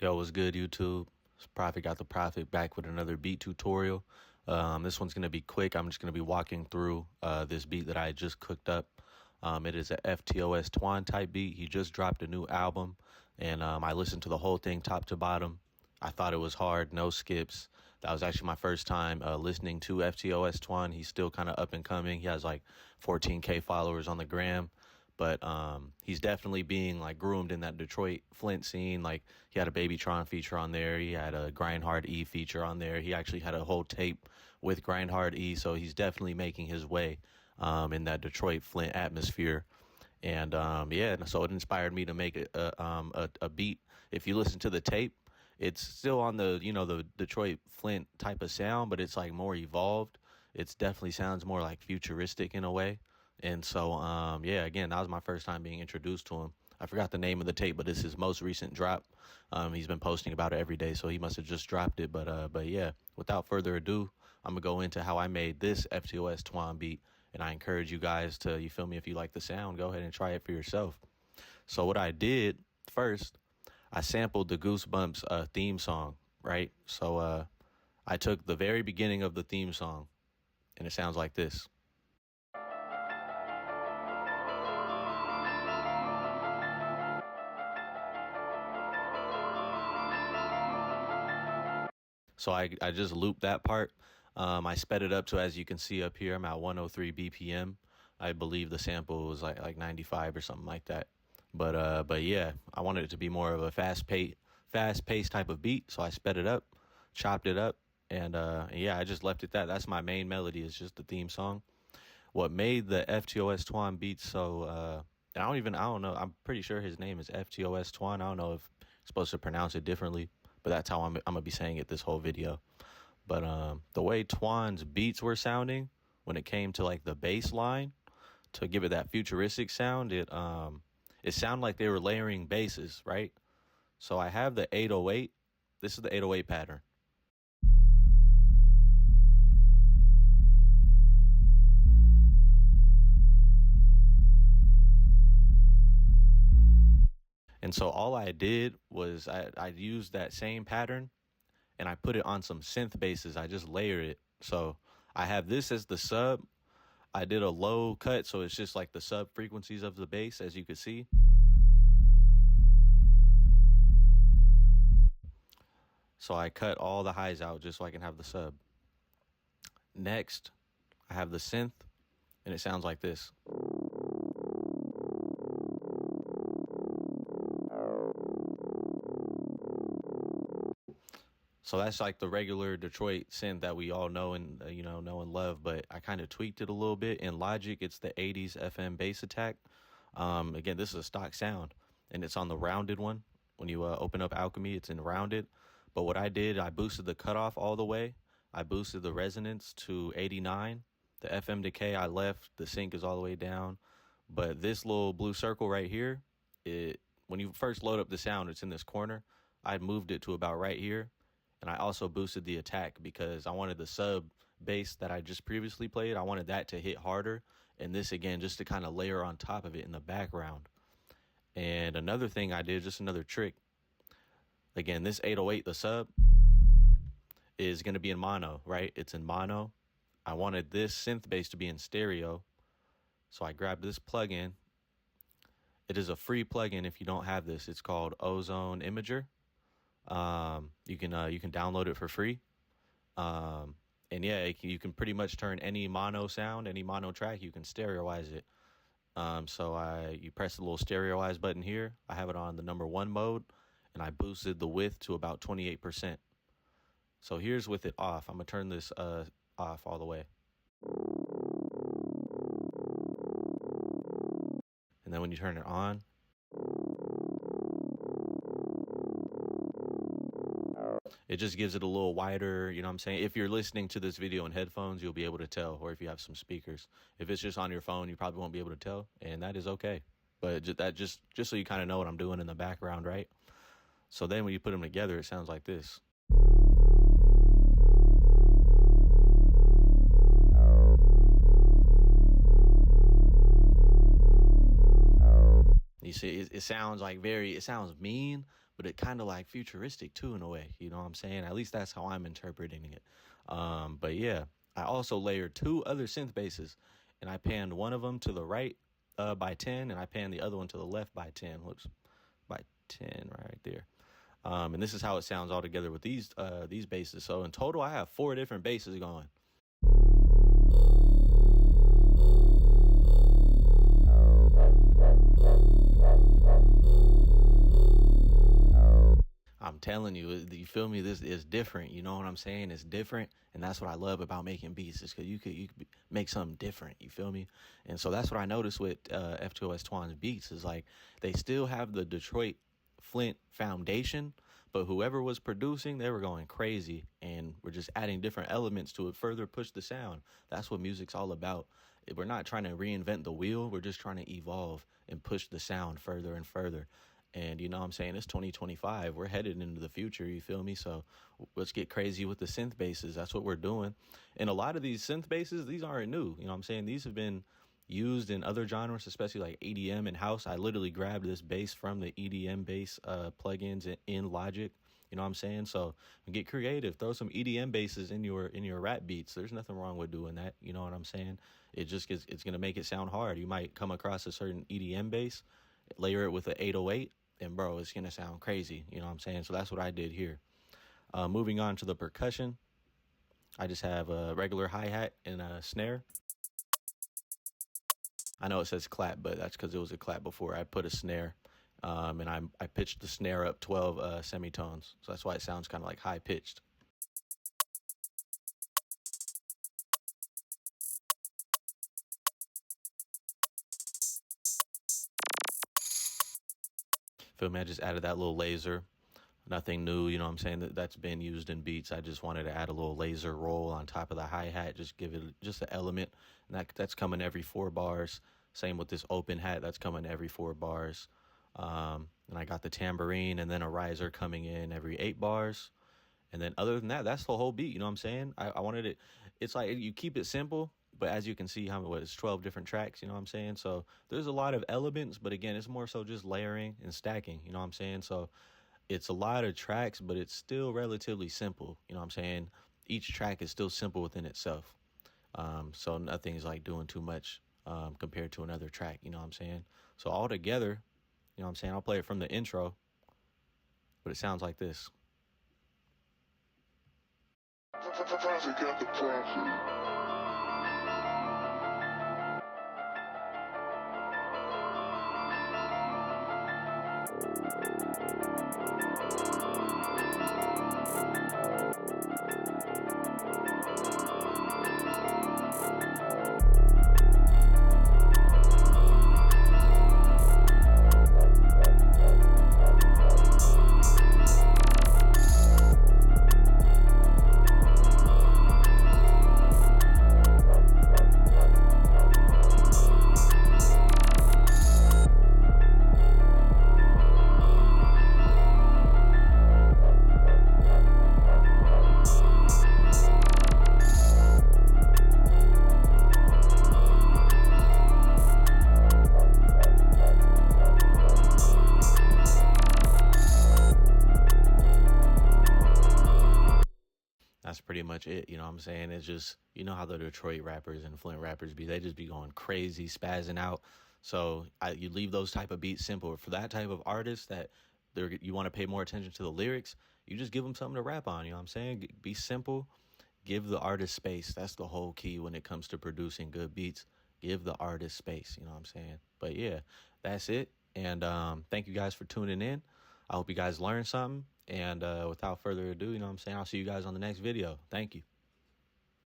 Yo, what's good, YouTube? It's Prophet got the Prophet back with another beat tutorial. This one's going to be quick. I'm just going to be walking through this beat that I just cooked up. It is a FTOS Twan type beat. He just dropped a new album, and I listened to the whole thing top to bottom. I thought it was hard, no skips. That was actually my first time listening to FTOS Twan. He's still kind of up and coming. He has like 14K followers on the gram. But he's definitely being like groomed in that Detroit Flint scene. Like he had a Baby Tron feature on there. He had a Grindhard E feature on there. He actually had a whole tape with Grindhard E. So he's definitely making his way in that Detroit Flint atmosphere. And yeah, so it inspired me to make a beat. If you listen to the tape, it's still on the, the Detroit Flint type of sound, but it's like more evolved. It's definitely sounds more like futuristic in a way. And so, yeah, again, that was my first time being introduced to him. I forgot the name of the tape, but it's his most recent drop. He's been posting about it every day, so he must have just dropped it. But yeah, without further ado, I'm going to go into how I made this FTOS Twan beat. And I encourage you guys to, you feel me, if you like the sound, go ahead and try it for yourself. So what I did first, I sampled the Goosebumps theme song, right? So I took the very beginning of the theme song, and it sounds like this. So I just looped that part. I sped it up to, as you can see up here, I'm at 103 BPM. I believe the sample was like 95 or something like that. But yeah, I wanted it to be more of a fast paced type of beat. So I sped it up, chopped it up, and yeah, I just left it that. That's my main melody. It's just the theme song. What made the FTOS Twan beat so I don't know. I'm pretty sure his name is FTOS Twan. I don't know if I'm supposed to pronounce it differently, but that's how I'm gonna be saying it this whole video. But the way Twan's beats were sounding when it came to like the bass line to give it that futuristic sound, it sounded like they were layering basses, right? So I have the 808. This is the 808 pattern. And so all I did was I used that same pattern and I put it on some synth basses. I just layered it. So I have this as the sub. I did a low cut, so it's just like the sub frequencies of the bass, as you can see. So I cut all the highs out just so I can have the sub. Next, I have the synth, and it sounds like this. So that's like the regular Detroit synth that we all know and know and love, but I kind of tweaked it a little bit. In Logic, it's the 80s FM bass attack. Again, this is a stock sound, and it's on the rounded one. When you open up Alchemy, it's in rounded. But what I did, I boosted the cutoff all the way. I boosted the resonance to 89. The FM decay I left. The sync is all the way down. But this little blue circle right here, when you first load up the sound, it's in this corner. I moved it to about right here. And I also boosted the attack because I wanted the sub bass that I just previously played. I wanted that to hit harder. And this, again, just to kind of layer on top of it in the background. And another thing I did, just another trick. Again, this 808, the sub, is going to be in mono, right? It's in mono. I wanted this synth bass to be in stereo. So I grabbed this plugin. It is a free plugin if you don't have this. It's called Ozone Imager. You can download it for free. And yeah, you can pretty much turn any mono sound, any mono track, you can stereoize it. So you press the little stereoize button here. I have it on the number 1 mode, and I boosted the width to about 28%. So here's with it off. I'm gonna turn this off all the way. And then when you turn it on, it just gives it a little wider, you know what I'm saying? If you're listening to this video in headphones, you'll be able to tell, or if you have some speakers. If it's just on your phone, you probably won't be able to tell, and that is okay. But just so you kind of know what I'm doing in the background, right? So then when you put them together, it sounds like this. You see, it sounds like it sounds mean, but it kind of like futuristic too in a way. You know what I'm saying? At least that's how I'm interpreting it. But yeah, I also layered two other synth basses, and I panned one of them to the right by 10, and I panned the other one to the left by 10. Looks by 10 right there. And this is how it sounds all together with these basses. So in total, I have 4 different basses going. I'm telling you feel me? This is different. You know what I'm saying? It's different, and that's what I love about making beats. Is because you could make something different. You feel me? And so that's what I noticed with FTOS Twan's beats is like they still have the Detroit Flint foundation, but whoever was producing, they were going crazy, and we're just adding different elements to it, further push the sound. That's what music's all about. We're not trying to reinvent the wheel. We're just trying to evolve and push the sound further and further. And you know what I'm saying? It's 2025. We're headed into the future, you feel me? So let's get crazy with the synth basses. That's what we're doing. And a lot of these synth basses, these aren't new. You know what I'm saying? These have been used in other genres, especially like EDM and house. I literally grabbed this bass from the EDM bass plugins in Logic. You know what I'm saying? So get creative. Throw some EDM basses in your rap beats. There's nothing wrong with doing that. You know what I'm saying? It's gonna make it sound hard. You might come across a certain EDM bass, layer it with an 808, and bro, it's gonna sound crazy. You know what I'm saying? So that's what I did here. Moving on to the percussion, I just have a regular hi-hat and a snare. I know it says clap, but that's because it was a clap before. I put a snare, and I pitched the snare up 12 semitones, so that's why it sounds kind of like high pitched. Feel me? I just added that little laser. Nothing new, you know what I'm saying? That's been used in beats. I just wanted to add a little laser roll on top of the hi-hat, just give it just an element. And that's coming every 4 bars. Same with this open hat, that's coming every 4 bars. And I got the tambourine and then a riser coming in every 8 bars. And then other than that, that's the whole beat, you know what I'm saying? I wanted it, it's like you keep it simple, but as you can see, it's 12 different tracks, you know what I'm saying? So there's a lot of elements, but again, it's more so just layering and stacking, you know what I'm saying? So it's a lot of tracks, but it's still relatively simple, you know what I'm saying? Each track is still simple within itself. So nothing's like doing too much compared to another track, you know what I'm saying? So all together, you know what I'm saying? I'll play it from the intro, but it sounds like this. That's pretty much it, you know what I'm saying? It's just, you know how the Detroit rappers and Flint rappers be, they just be going crazy, spazzing out. So you leave those type of beats simple. For that type of artist that you want to pay more attention to the lyrics, you just give them something to rap on, you know what I'm saying? Be simple, give the artist space. That's the whole key when it comes to producing good beats. Give the artist space, you know what I'm saying? But yeah, that's it. And thank you guys for tuning in. I hope you guys learned something. And without further ado, you know what I'm saying? I'll see you guys on the next video. Thank you.